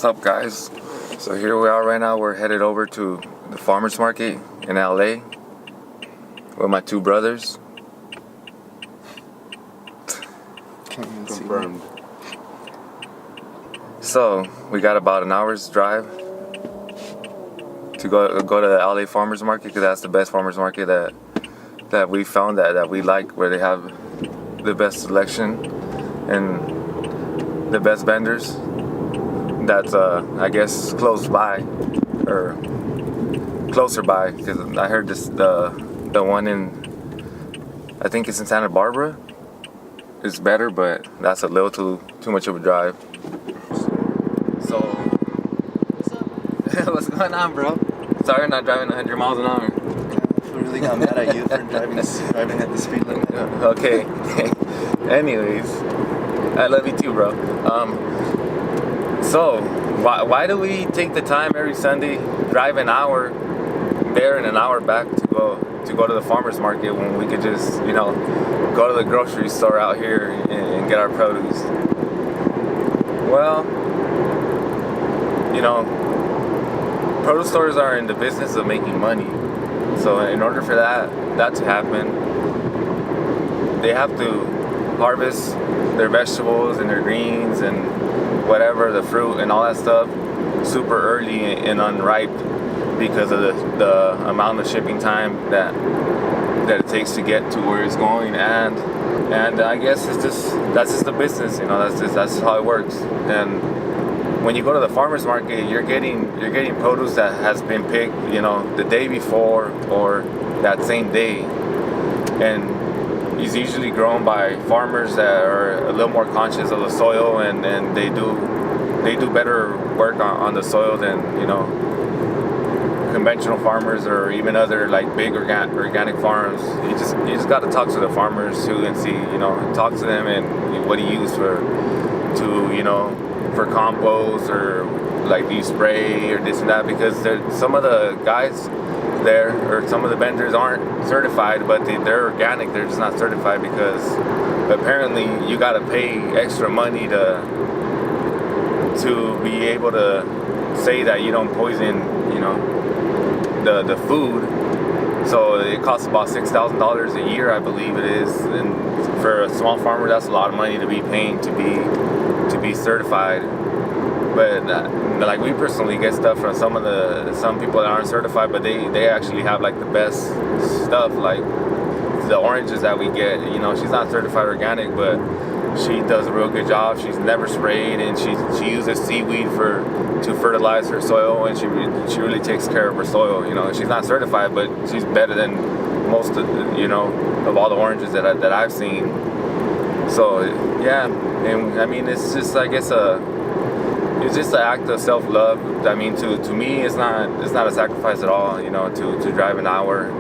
up, guys? So here we are right now. We're headed over to the farmers market in LA with my two brothers. Confirmed. So we got about an hour's drive to go to the LA farmers market, because that's the best farmers market that we found that we like, where they have the best selection and the best vendors. That's I guess close by, or closer by, because I heard the one in, I think it's in Santa Barbara, is better, but that's a little too much of a drive. So what's up? What's going on, bro? Sorry, I'm not driving 100 miles an hour. I really got mad at you for driving at the speed limit. Okay. Anyways, I love you too, bro. So why do we take the time every Sunday, drive an hour there and an hour back to go to the farmers market, when we could just, go to the grocery store out here and get our produce? Well, produce stores are in the business of making money. So in order for that to happen, they have to harvest their vegetables and their greens and whatever, the fruit and all that stuff, super early and unripe, because of the amount of shipping time that it takes to get to where it's going. And I guess that's just the business, that's how it works. And when you go to the farmers market, you're getting produce that has been picked, the day before or that same day, and it's usually grown by farmers that are a little more conscious of the soil, and they do better work on the soil than conventional farmers, or even other like big organic farms. You just got to talk to the farmers too and see, talk to them and what do you use for compost, or like do you spray or this and that, because some of the guys there, or some of the vendors, aren't certified, but they're organic. They're just not certified because apparently you got to pay extra money to be able to say that you don't poison the food. So it costs about $6,000 a year, I believe it is, and for a small farmer, that's a lot of money to be paying to be certified. But like, we personally get stuff from some people that aren't certified, but they actually have like the best stuff. Like the oranges that we get, she's not certified organic, but she does a real good job. She's never sprayed, and she uses seaweed to fertilize her soil, and she really takes care of her soil. She's not certified, but she's better than most of all the oranges that I've seen. So yeah, and I mean, it's just, I guess, it's just an act of self-love. I mean, to me, it's not a sacrifice at all, to drive an hour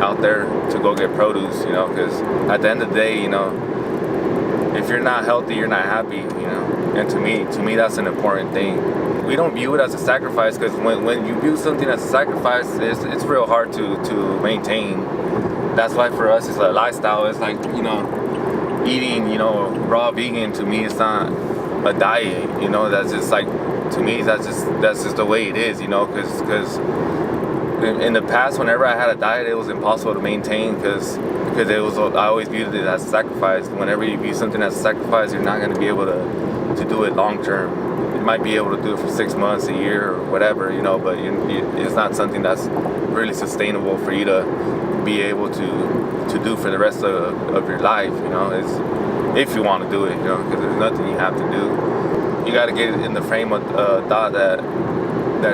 out there to go get produce, because at the end of the day, if you're not healthy, you're not happy, and to me, that's an important thing. We don't view it as a sacrifice, because when you view something as a sacrifice, it's real hard to maintain. That's why for us, it's a lifestyle. It's like, eating, raw vegan, to me, it's not a diet, that's just like, to me, that's just the way it is, because in the past, whenever I had a diet, it was impossible to maintain, because I always viewed it as a sacrifice. Whenever you view something as a sacrifice, you're not going to be able to do it long term. You might be able to do it for 6 months, a year, or whatever, but it's not something that's really sustainable for you to be able to do for the rest of your life, it's, if you want to do it, because there's nothing you have to do. You got to get it in the frame of thought that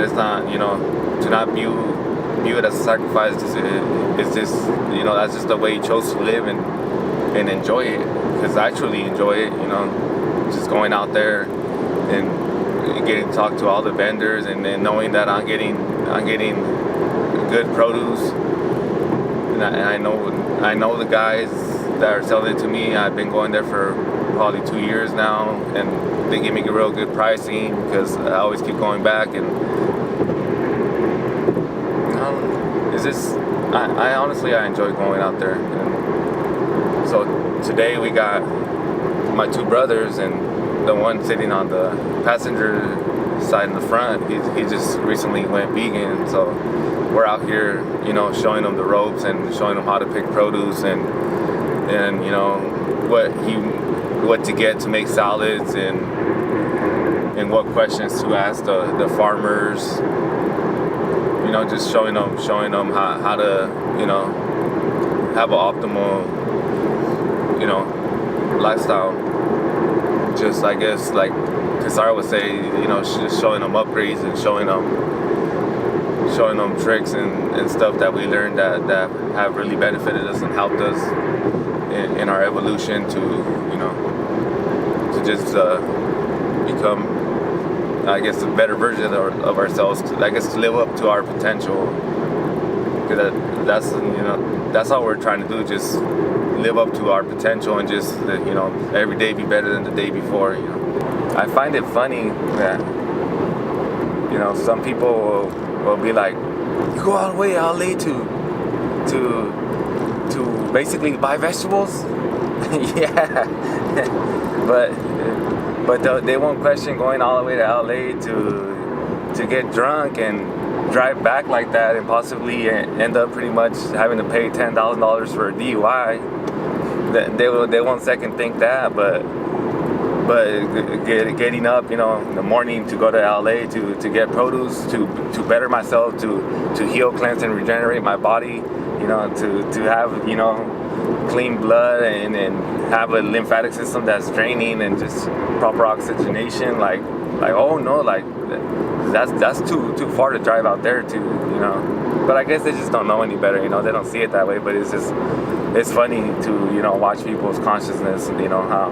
it's not, to not view it as a sacrifice. It's just, that's just the way you chose to live and enjoy it, because I truly enjoy it, just going out there and getting to talk to all the vendors, and then knowing that I'm getting good produce, and I know the guys that are selling it to me. I've been going there for probably 2 years now, and they give me real good pricing, because I always keep going back. And it's just, I honestly, I enjoy going out there. And so today we got my two brothers, and the one sitting on the passenger side in the front. He just recently went vegan, so we're out here, you know, showing him the ropes and showing him how to pick produce and you know what to get to make salads and what questions to ask the farmers. You know, just showing them how to, you know, have an optimal, you know, lifestyle. Just, I guess, like Kasara would say, you know, just showing them upgrades and showing them tricks and stuff that we learned that have really benefited us and helped us in our evolution to, you know, to just become, I guess, a better version of ourselves. I guess to live up to our potential. Because that's, you know, that's all we're trying to do. Just live up to our potential and just, you know, every day be better than the day before. You know, I find it funny that, you know, some people will be like, you go all the way to LA to basically buy vegetables. Yeah, but they won't question going all the way to LA to get drunk and drive back like that and possibly end up pretty much having to pay $10,000 for a DUI. They won't second think that, but getting up, you know, in the morning to go to LA to get produce, to better myself, to heal, cleanse, and regenerate my body, you know, to have, you know, clean blood and have a lymphatic system that's draining and just proper oxygenation, like oh no, like that's too far to drive out there to, you know. But I guess they just don't know any better, you know. They don't see it that way, but it's funny to, you know, watch people's consciousness, you know, how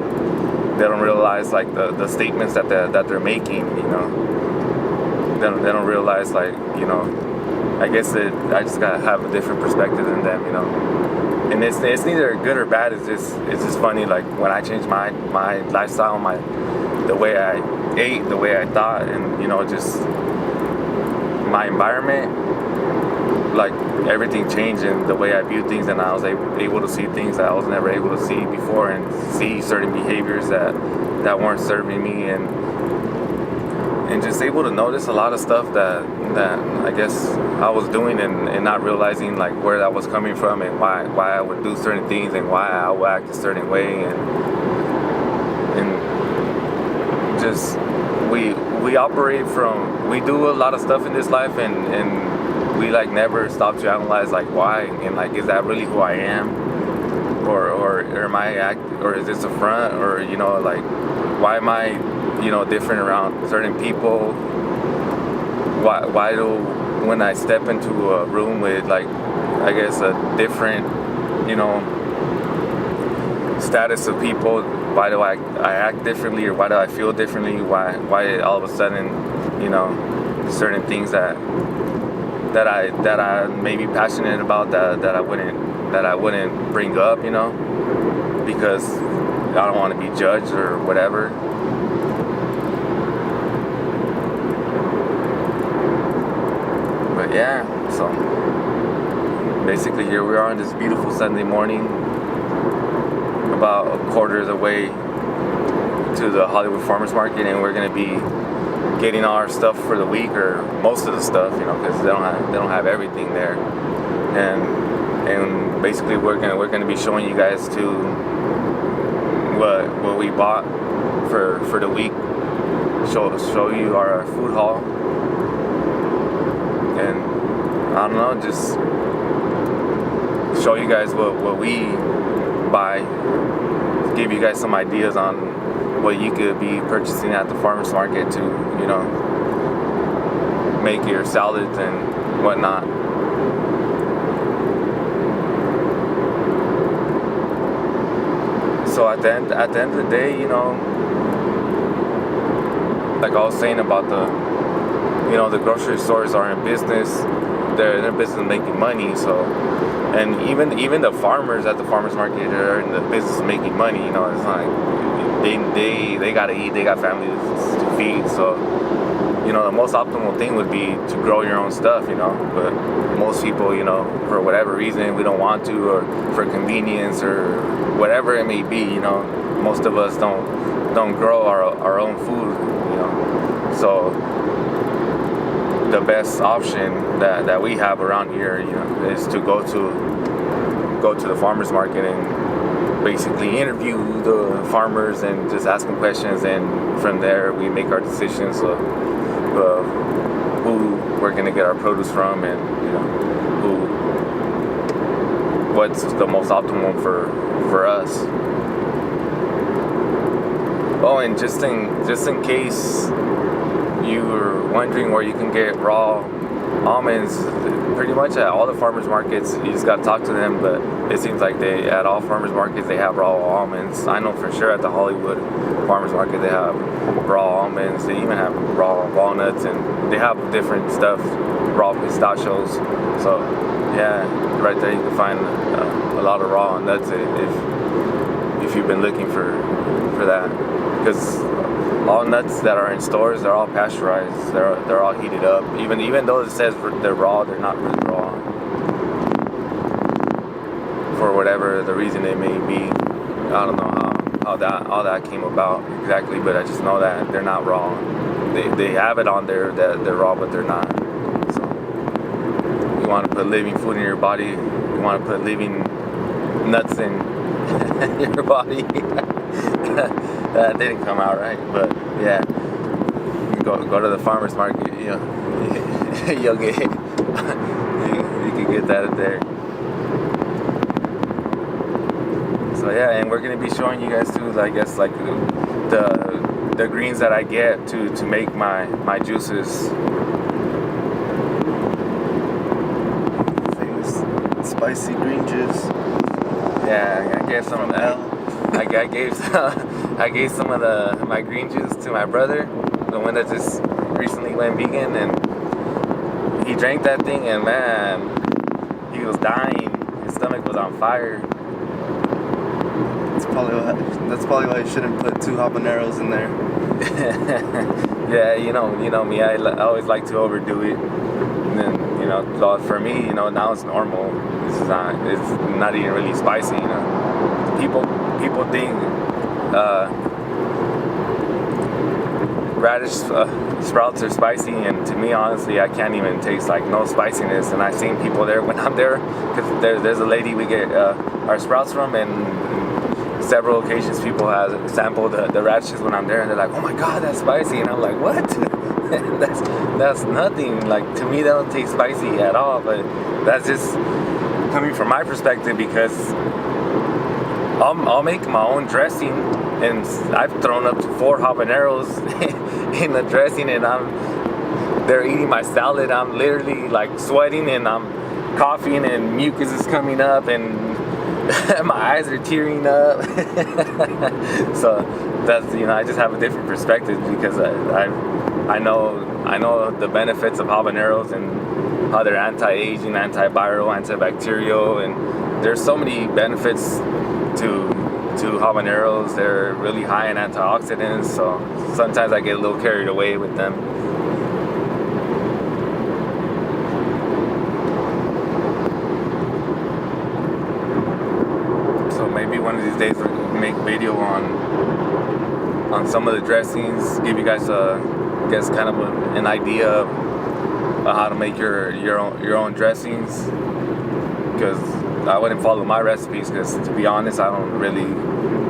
they don't realize like the statements that they're making, you know. They don't realize, like, you know, I guess that I just gotta have a different perspective than them, you know. And it's neither good or bad. It's just funny. Like when I changed my lifestyle, the way I ate, the way I thought, and, you know, just my environment, like everything changed in the way I view things, and I was able to see things that I was never able to see before, and see certain behaviors that weren't serving me, and just able to notice a lot of stuff that I guess I was doing and not realizing like where that was coming from and why I would do certain things and why I would act a certain way, and just we operate from, we do a lot of stuff in this life, and we like never stop to analyze like why, and like, is that really who I am, or am I or is this a front, or, you know, like why am I, you know, different around certain people? Why do, when I step into a room with, like, I guess a different, you know, status of people, why do I act differently, or why do I feel differently? Why all of a sudden, you know, certain things that I may be passionate about that I wouldn't bring up, you know, because I don't want to be judged or whatever. But yeah, so basically here we are on this beautiful Sunday morning, about a quarter of the way to the Hollywood Farmers Market, and we're gonna be getting all our stuff for the week, or most of the stuff, you know, because they don't have everything there, and basically we're gonna be showing you guys to what we bought for the week, show you our food haul, and I don't know, just show you guys what we buy, give you guys some ideas on what you could be purchasing at the farmers market to, you know, make your salads and whatnot. So at the end of the day, you know, like I was saying about the, you know, the grocery stores are in business. They're in their business making money. So, and even the farmers at the farmers market are in the business of making money. You know, it's like they gotta eat. They got families to feed. So, you know, the most optimal thing would be to grow your own stuff. You know, but most people, you know, for whatever reason, we don't want to, or for convenience, or whatever it may be. You know, most of us don't grow our own food. You know. So the best option that we have around here, is to go to the farmers market and basically interview the farmers and just ask them questions, and from there we make our decisions of who we're gonna get our produce from, and what's the most optimum for us. Oh, and just in case you were wondering where you can get raw almonds, pretty much at all the farmers markets, you just gotta talk to them. But it seems like at all farmers markets they have raw almonds. I know for sure at the Hollywood farmers market they have raw almonds. They even have raw walnuts, and they have different stuff, raw pistachios. So yeah, right there you can find a lot of raw nuts if you've been looking for that, because all nuts that are in stores, they're all pasteurized. They're all heated up. Even though it says they're raw, they're not really raw. For whatever the reason it may be, I don't know how all that came about exactly, but I just know that they're not raw. They have it on there that they're raw, but they're not. So you want to put living food in your body. You want to put living nuts in your body. That didn't come out right, but yeah, go to the farmers market, you'll get you can get that there. So yeah, and we're gonna be showing you guys too, I guess, like the greens that I get to make my juices. Famous spicy green juice. Yeah, I gave some of that. I gave some of my green juice to my brother, the one that just recently went vegan, and he drank that thing, and man, he was dying. His stomach was on fire. That's probably why you shouldn't put 2 habaneros in there. Yeah, you know me. I always like to overdo it. And then for me, now it's normal. It's not even really spicy. People think radish sprouts are spicy, and to me, honestly, I can't even taste like no spiciness. And I've seen people there when I'm there, because there's a lady we get our sprouts from, and several occasions people have sampled the radishes when I'm there, and they're like, "Oh my God, that's spicy," and I'm like, "What?" that's nothing. Like, to me, that don't taste spicy at all. But that's just coming from my perspective, because I'll make my own dressing, and I've thrown up to 4 habaneros in the dressing, and they're eating my salad. I'm literally like sweating, and I'm coughing, and mucus is coming up, and my eyes are tearing up. So that's I just have a different perspective, because I know the benefits of habaneros and how they're anti-aging, antiviral, antibacterial, and there's so many benefits to habaneros. They're really high in antioxidants, so sometimes I get a little carried away with them. So maybe one of these days we'll make a video on some of the dressings, give you guys kind of an idea of how to make your own dressings, because I wouldn't follow my recipes, because to be honest, I don't really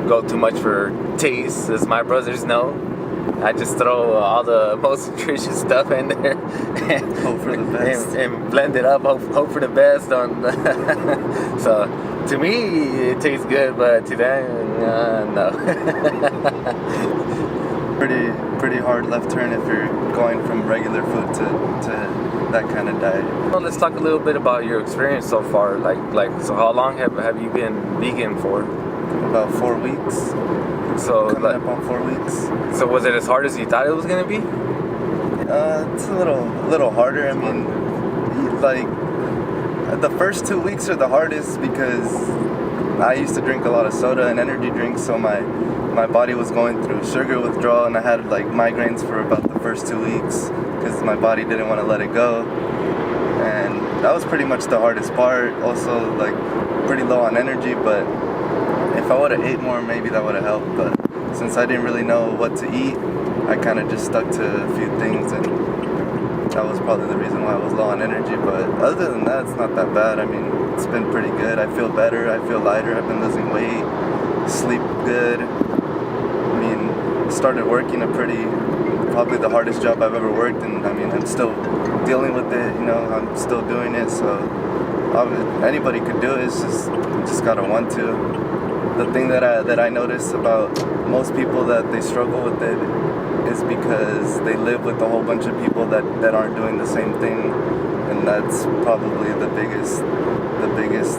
go too much for taste, as my brothers know. I just throw all the most nutritious stuff in there and hope for the best, and blend it up, hope for the best. So to me it tastes good, but to them, no. Pretty hard left turn if you're going from regular food to that kind of diet. Well, let's talk a little bit about your experience so far. So how long have you been vegan for? About 4 weeks. So coming up on 4 weeks. So was it as hard as you thought it was gonna be? It's a little harder. I mean, like the first 2 weeks are the hardest, because I used to drink a lot of soda and energy drinks, so my body was going through sugar withdrawal, and I had like migraines for about the first 2 weeks, because my body didn't want to let it go. And that was pretty much the hardest part. Also, like, pretty low on energy, but if I would have ate more, maybe that would have helped. But since I didn't really know what to eat, I kind of just stuck to a few things, and that was probably the reason why I was low on energy. But other than that, it's not that bad. I mean, it's been pretty good. I feel better. I feel lighter. I've been losing weight, sleep good. I mean, started working probably the hardest job I've ever worked, and I mean, I'm still dealing with it. You know, I'm still doing it. So anybody could do it. It's just gotta want to. The thing that I notice about most people that they struggle with it is because they live with a whole bunch of people that aren't doing the same thing, and that's probably the biggest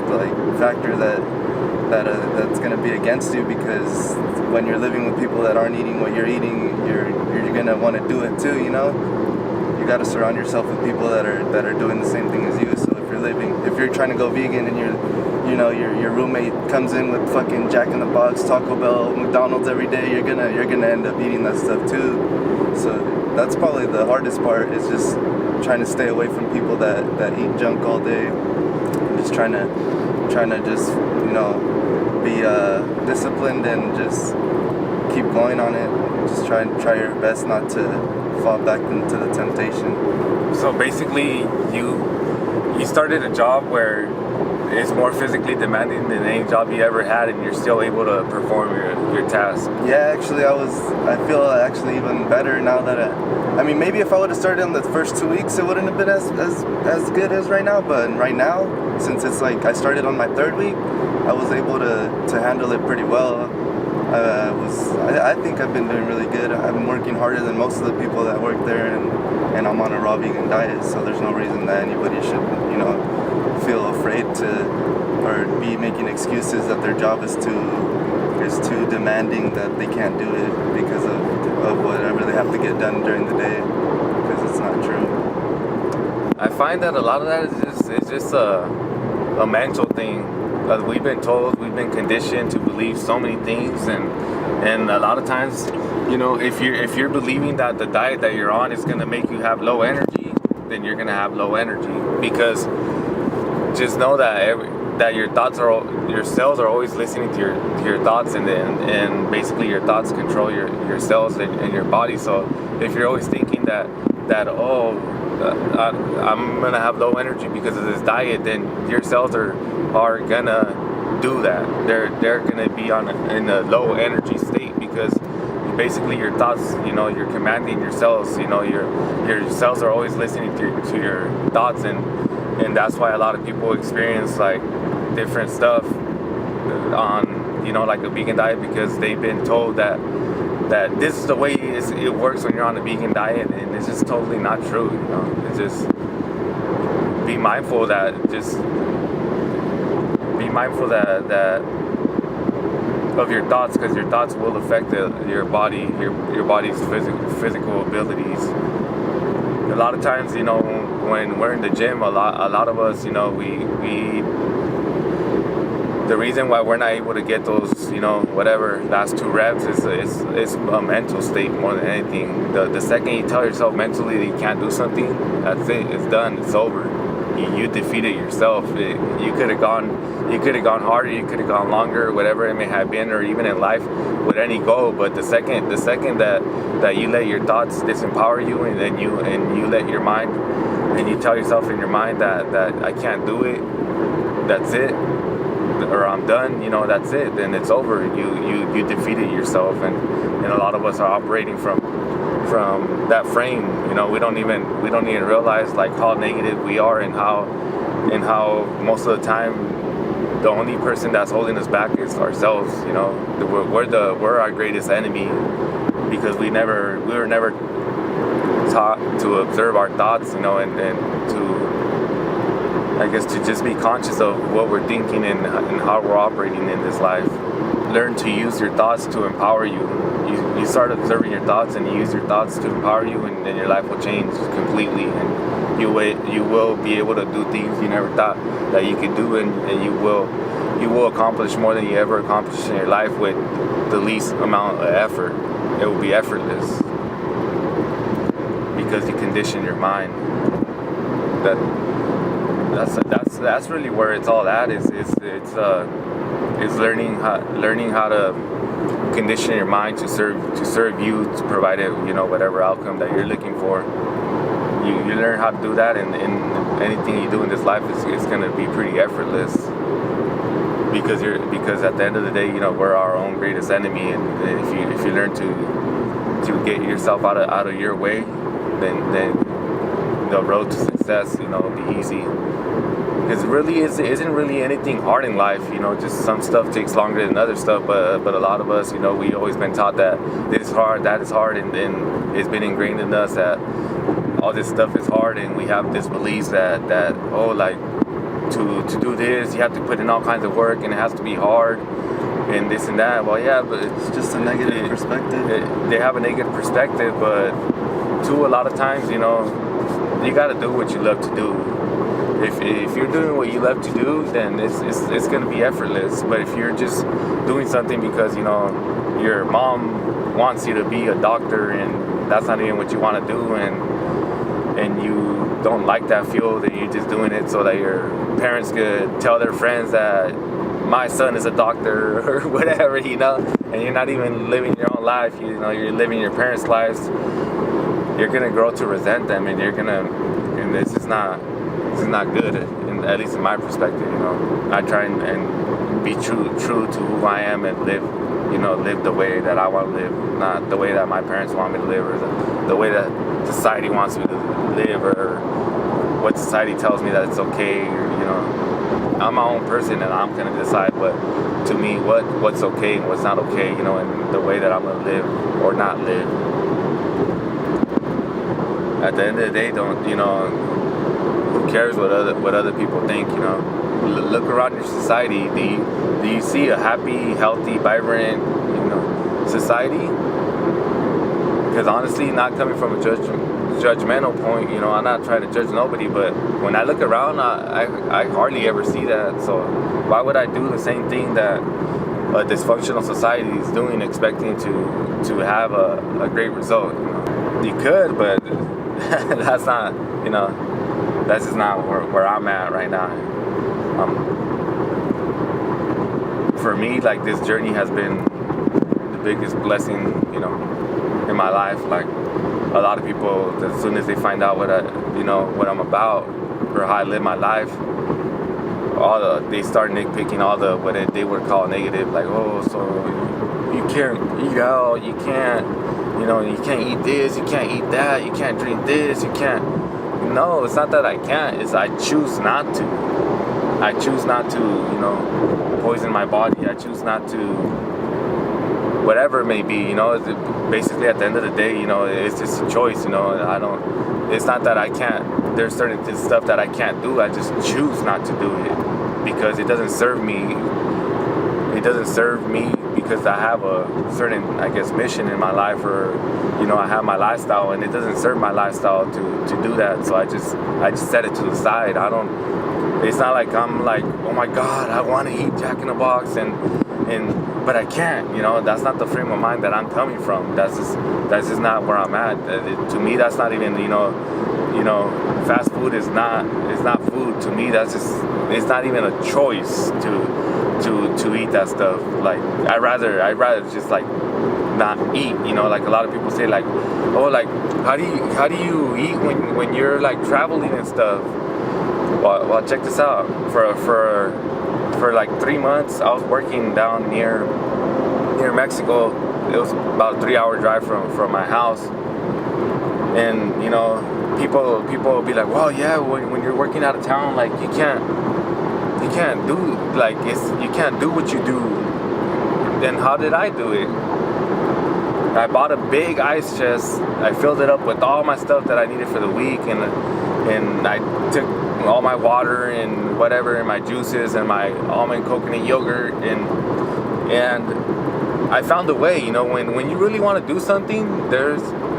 like factor that's gonna be against you, because when you're living with people that aren't eating what you're eating, you're gonna want to do it too. You know, you gotta surround yourself with people that are doing the same thing as you. So if you're trying to go vegan and your roommate comes in with fucking Jack in the Box, Taco Bell, McDonald's every day, you're gonna end up eating that stuff too. So that's probably the hardest part, is just trying to stay away from people that eat junk all day. Just trying to just be disciplined and just keep going on it. Just try your best not to fall back into the temptation. So basically, you started a job where it's more physically demanding than any job you ever had, and you're still able to perform your task. Yeah, actually, I feel actually even better now that I mean, maybe if I would have started in the first 2 weeks, it wouldn't have been as good as right now. But right now, since it's like I started on my 3rd week, I was able to handle it pretty well. I think I've been doing really good. I've been working harder than most of the people that work there, and I'm on a raw vegan diet, so there's no reason that anybody should, feel afraid or be making excuses that their job is too demanding, that they can't do it because of whatever they have to get done during the day, because it's not true. I find that a lot of that is just a mental thing. We've been conditioned to believe so many things, and a lot of times, if you're believing that the diet that you're on is gonna make you have low energy, then you're gonna have low energy. Because just know that your cells are always listening to your thoughts, and basically your thoughts control your cells and your body. So if you're always thinking that I'm gonna have low energy because of this diet, then your cells are gonna do that. They're gonna be in a low energy state, because basically your thoughts, you're commanding your cells. Your cells are always listening to your thoughts, and that's why a lot of people experience like different stuff on like a vegan diet, because they've been told that this is the way it works when you're on a vegan diet, and it's just totally not true. It's just be mindful that of your thoughts, because your thoughts will affect your body, your body's physical abilities. A lot of times, when we're in the gym, a lot of us, the reason why we're not able to get those, whatever last 2 reps is a mental state more than anything. The second you tell yourself mentally that you can't do something, that's it. It's done. It's over. You defeated yourself. You could have gone harder. You could have gone longer, whatever it may have been, or even in life with any goal. But the second that you let your thoughts disempower you, and then you let your mind, and you tell yourself in your mind that I can't do it, that's it, or I'm done, that's it, then it's over. You defeated yourself, and a lot of us are operating from that frame. We don't even realize like how negative we are, and how most of the time the only person that's holding us back is ourselves. We're our greatest enemy, because we were never taught to observe our thoughts, and to, I guess, to just be conscious of what we're thinking and how we're operating in this life. Learn to use your thoughts to empower you. You start observing your thoughts, and you use your thoughts to empower you, and then your life will change completely, and you will be able to do things you never thought that you could do, and you will accomplish more than you ever accomplished in your life with the least amount of effort. It will be effortless, because you condition your mind. That's really where it's all at. Is learning how to condition your mind to serve you, to provide it, whatever outcome that you're looking for. You learn how to do that, and anything you do in this life is going to be pretty effortless, because at the end of the day, we're our own greatest enemy, and if you learn to get yourself out of your way, then the road to success, will be easy. Because really isn't really anything hard in life, just some stuff takes longer than other stuff, but a lot of us, we always been taught that this is hard, that is hard, and it's been ingrained in us that all this stuff is hard, and we have this belief that to do this, you have to put in all kinds of work, and it has to be hard, and this and that. Well, yeah, but it's just a negative perspective. They have a negative perspective, but too, a lot of times, you got to do what you love to do. If you're doing what you love to do, then it's going to be effortless. But if you're just doing something because, your mom wants you to be a doctor, and that's not even what you want to do, and you don't like that field, and you're just doing it so that your parents could tell their friends that my son is a doctor or whatever, and you're not even living your own life, you're living your parents' lives, you're going to grow to resent them, and and this is not good, at least in my perspective. I try and be true to who I am, and live the way that I want to live, not the way that my parents want me to live, or the way that society wants me to live, or what society tells me that it's okay, or, I'm my own person, and I'm gonna decide to me what's okay and what's not okay, and the way that I'm gonna live or not live. At the end of the day, who cares what other people think? Look around your society. Do you see a happy, healthy, vibrant, society? Because honestly, not coming from a judgmental point, I'm not trying to judge nobody, but when I look around, I hardly ever see that. So why would I do the same thing that a dysfunctional society is doing, expecting to have a great result? You could, but that's not, that's just not where I'm at right now. For me, like, this journey has been the biggest blessing, in my life. Like, a lot of people, as soon as they find out what I'm about, or how I live my life, they start nitpicking what they would call negative, like, oh, so you can't eat out, you can't eat this, you can't eat that, you can't drink this, you can't. No, it's not that I can't, it's I choose not to. I choose not to, poison my body. I choose not to, whatever it may be, basically at the end of the day, it's just a choice, it's not that I can't, there's certain stuff that I can't do, I just choose not to do it, because it doesn't serve me. It doesn't serve me because I have a certain, I guess, mission in my life, or, I have my lifestyle, and it doesn't serve my lifestyle to do that, so I just set it to the side. It's not like I'm like, oh my God, I want to eat Jack in the Box, but I can't, that's not the frame of mind that I'm coming from. That's just not where I'm at. To me, that's not even, fast food is not food. To me, it's not even a choice to eat that stuff. Like, I'd rather just like not eat, like a lot of people say, like, oh, like, how do you eat when you're like traveling and stuff? Well, check this out. For like 3 months, I was working down near Mexico. It was about a 3-hour drive from my house, and people will be like, well, yeah, when you're working out of town, like, you can't do, like, you can't do what you do. Then how did I do it? I bought a big ice chest. I filled it up with all my stuff that I needed for the week, and I took all my water and whatever, and my juices and my almond coconut yogurt, and I found a way. When you really want to do something,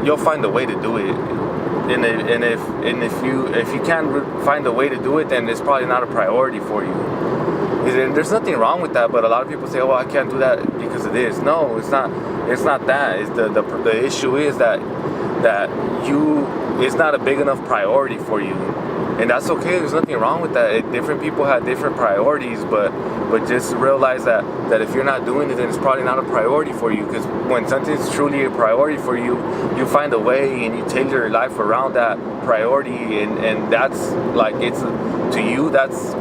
you'll find a way to do it. And if you can't find a way to do it, then it's probably not a priority for you. There's nothing wrong with that, but a lot of people say, "Oh, I can't do that because of this." No, it's not. It's not that. It's the issue is that it's not a big enough priority for you, and that's okay. There's nothing wrong with that. Different people have different priorities, but But just realize that if you're not doing it, then it's probably not a priority for you. Because when something's truly a priority for you, you find a way and you tailor your life around that priority, and that's like, it's to you, that's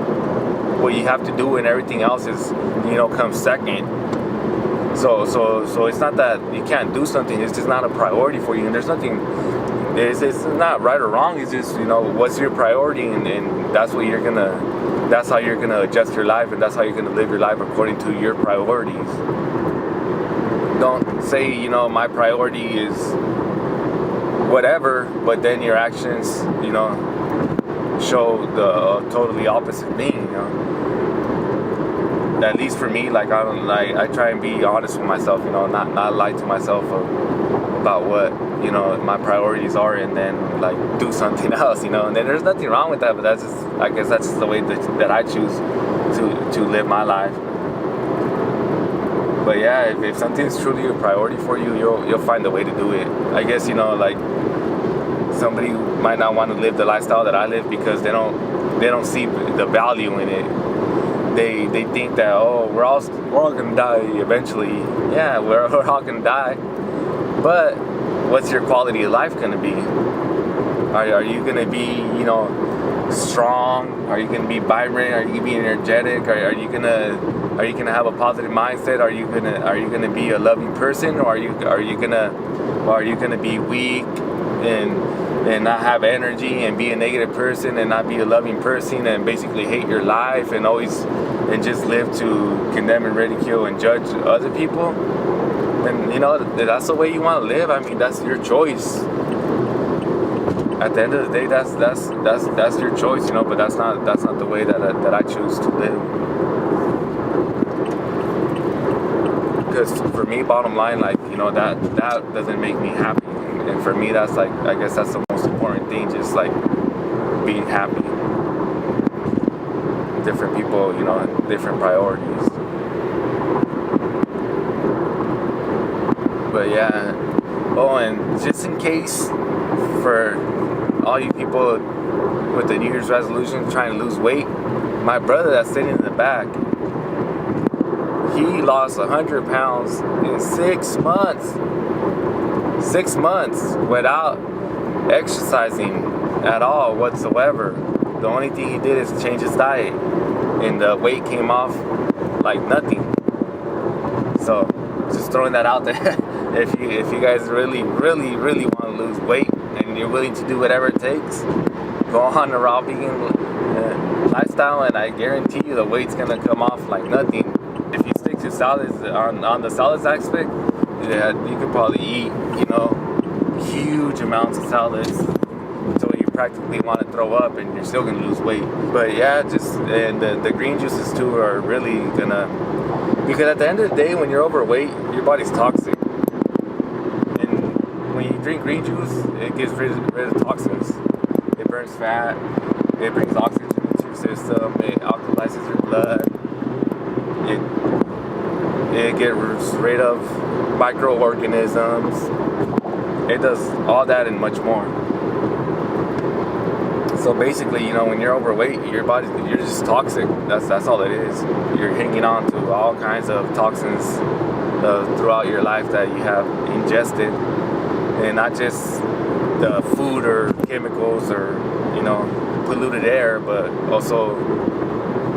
what you have to do, and everything else is, comes second. So it's not that you can't do something, it's just not a priority for you, and there's nothing, it's not right or wrong, it's just, what's your priority, and that's what that's how you're gonna adjust your life, and that's how you're gonna live your life according to your priorities. Don't say, my priority is whatever, but then your actions, show the totally opposite thing, At least for me, like, I try and be honest with myself, not lie to myself about what, my priorities are, and then like do something else, and then there's nothing wrong with that, but that's just, I guess that's just the way that I choose to live my life. But yeah, if something's truly a priority for you, you'll find a way to do it. I guess, like, somebody might not want to live the lifestyle that I live because they don't see the value in it. They think that, we're all gonna die eventually. Yeah, we're all gonna die. But what's your quality of life gonna be? Are you gonna be, strong? Are you gonna be vibrant? Are you gonna be energetic? Are you gonna have a positive mindset? Are you gonna be a loving person, or are you gonna be weak and not have energy and be a negative person and not be a loving person and basically hate your life and just live to condemn and ridicule and judge other people? And that's the way you want to live. I mean, that's your choice. At the end of the day, that's your choice, but that's not the way that I choose to live. Because for me, bottom line, like, that doesn't make me happy. And for me, that's like, I guess that's the most important thing, just like being happy. Different people, different priorities. But yeah, and just in case, for all you people with the New Year's resolution trying to lose weight, my brother that's sitting in the back, he lost 100 pounds in 6 months. 6 months without exercising at all whatsoever. The only thing he did is change his diet, and the weight came off like nothing. So just throwing that out there. If you guys really want to lose weight and you're willing to do whatever it takes, go on the raw vegan lifestyle, and I guarantee you the weight's gonna come off like nothing. If you stick to salads, on the salads aspect, yeah, you could probably eat, huge amounts of salads until you practically want to throw up, and you're still gonna lose weight. But yeah, and the green juices too are really gonna, because at the end of the day, when you're overweight, your body's toxic, and when you drink green juice, it gets rid of toxins. It burns fat, it brings oxygen into your system, it alkalizes your blood, it gets rid of microorganisms. It does all that and much more. So basically, when you're overweight, your body, you're just toxic. That's all it is. You're hanging on to all kinds of toxins throughout your life that you have ingested, and not just the food or chemicals or polluted air, but also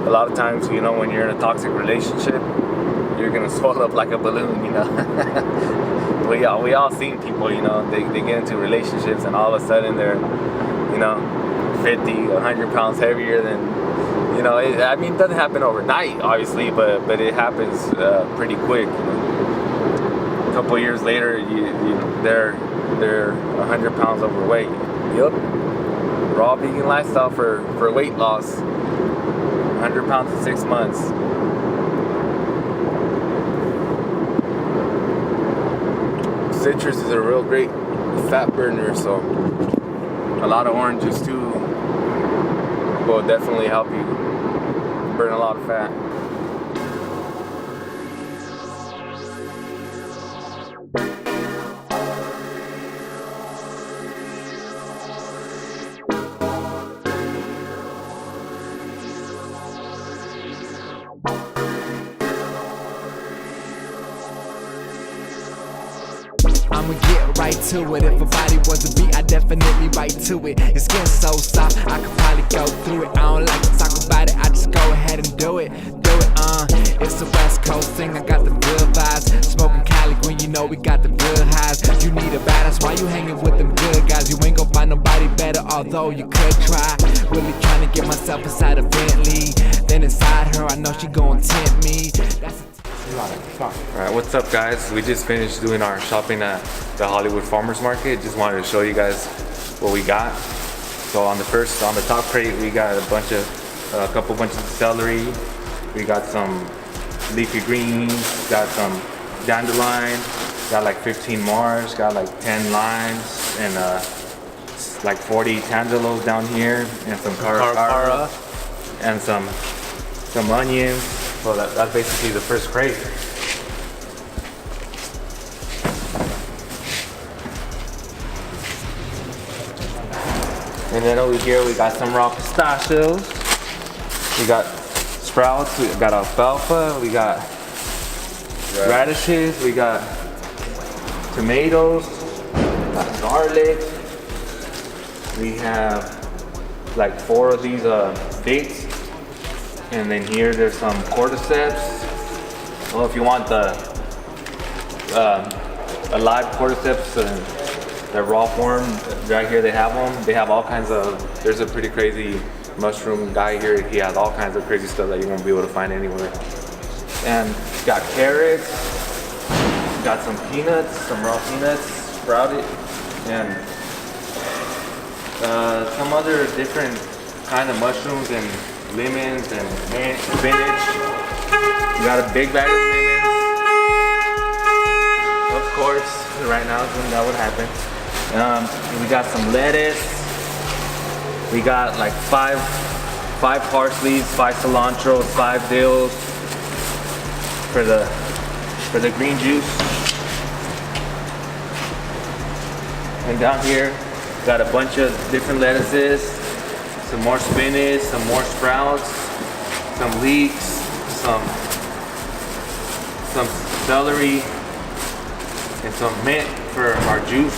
a lot of times, when you're in a toxic relationship, you're gonna swell up like a balloon. We all seen people, they get into relationships and all of a sudden they're, 50, 100 pounds heavier than, it doesn't happen overnight, obviously, but it happens pretty quick. A couple years later, they're 100 pounds overweight. Yep. Raw vegan lifestyle for weight loss. 100 pounds in 6 months. Citrus is a real great fat burner, so a lot of oranges too will definitely help you burn a lot of fat. I'ma get right to it. If a body was a beat, I definitely right to it. Your skin's so soft, I could probably go through it. I don't like to talk about it, I just go ahead and do it. It's a West Coast thing, I got the good vibes. Smoking Cali Green, you know we got the good highs. You need a badass, why you hanging with them good guys? You ain't gon' find nobody better, although you could try. Really trying to get myself inside a Bentley. Then inside her, I know she gon' tempt me. Alright, what's up guys? We just finished doing our shopping at the Hollywood Farmers Market. Just wanted to show you guys what we got. So on the top crate, we got a couple bunches of celery. We got some leafy greens, got some dandelion, got like 15 Mars, got like 10 limes, and like 40 tangelos down here, and some caracara, and some onions. So that's basically the first crate. And then over here we got some raw pistachios. We got sprouts, we got alfalfa, we got radishes, we got tomatoes, got garlic. We have like 4 of these dates. And then here there's some cordyceps. Well, if you want the alive cordyceps, the raw form, right here they have them. They have all kinds of, there's a pretty crazy mushroom guy here. He has all kinds of crazy stuff that you won't be able to find anywhere. And got carrots, got some peanuts, some raw peanuts, sprouted, and some other different kind of mushrooms and lemons and spinach. We got a big bag of lemons. Of course, right now is when that would happen. We got some lettuce. We got like five parsleys, 5 cilantro, 5 dills for the green juice. And down here, got a bunch of different lettuces, some more spinach, some more sprouts, some leeks, some celery, and some mint for our juice.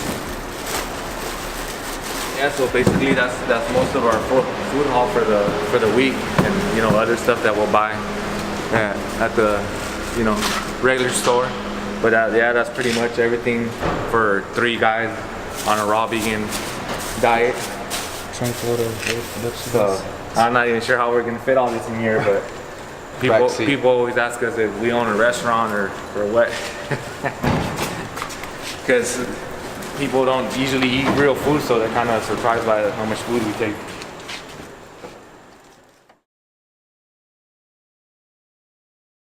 Yeah, so basically that's most of our food haul for the week, and other stuff that we'll buy at the regular store. But yeah, that's pretty much everything for 3 guys on a raw vegan diet. So I'm not even sure how we're gonna fit all this in here, but people always ask us if we own a restaurant or what, because people don't usually eat real food, so they're kind of surprised by how much food we take.